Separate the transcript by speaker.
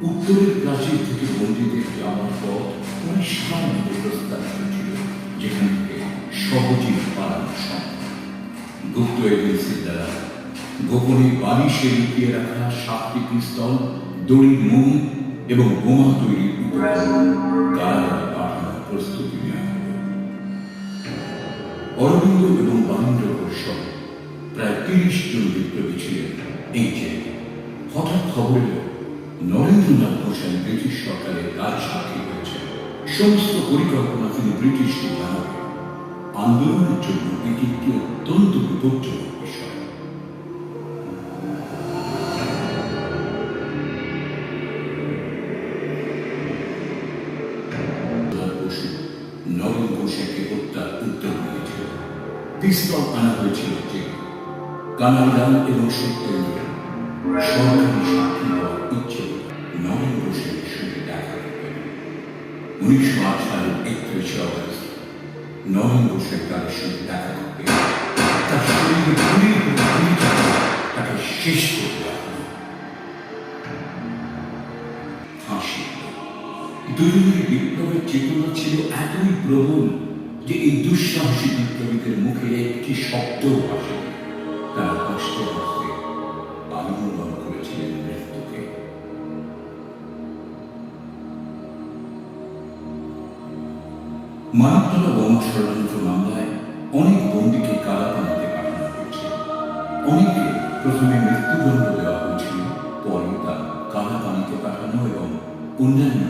Speaker 1: উত্তরের প্রাচীর থেকে বন্দীদের যাওয়ার পথ পরিষ্কার প্রস্তাবিত ছিল, যেখান থেকে সহজেই পালানো সম্ভব। গুপ্ত এজেন্সির দ্বারা গোপনে বালিশে লুকিয়ে রাখা 7টি পিস্তল, দড়ির মুখ এবং বোমা তৈরির উপকরণ কারাগারে পাঠানোর প্রস্তুতি নেওয়া হল। অরবিন্দ এবং বারীন্দ্র ঘোষ সহ প্রায় 30 জন বিপ্লবী ছিলেন এই জেলে। হঠাৎ খবর এল নরেন্দ্রনাথ ঘোষাল ব্রিটিশ সরকারের কাজ সাক্ষী হয়েছে। সমস্ত পরিকল্পনা তিনি ব্রিটিশকে জানাবেন। আন্দোলনের জন্য এটি একটি অত্যন্ত বিপজ্জনক বিষয়। নরেন ঘোষালকে হত্যার উদ্যোগ নিয়েছিল। পিস্তল আনা হয়েছিল জেলে। কানাইলাল এবং সত্যেন্দ্র সরকারি সাক্ষী হওয়ার ইচ্ছে নরেন ঘোষালের সঙ্গে দেখা করবেন। 1908 সালের 31 অগস্ট নরেন ঘোষাল তাদের সঙ্গে দেখা করবে। তার শরীরে গুলির তাকে শেষ করে দেওয়া হল। ফাঁসি। দুজনের বিপ্লবের চেতনা ছিল এতই প্রবল যে এই দুঃসাহসী বিপ্লবীদের মুখে একটি শব্দও আসে। তারা হাসতে হাসতে আলিঙ্গন করেছিলেন মৃত্যুকে। মানবতলা বোমা ষড়যন্ত্র মামলায় অনেক বন্দীকে কারাকারাতে পাঠানো হয়েছে। অনেককে প্রথমে মৃত্যুদণ্ড দেওয়া হয়েছিল, পরে তা কারাপানিতে পাঠানো এবং অন্যান্য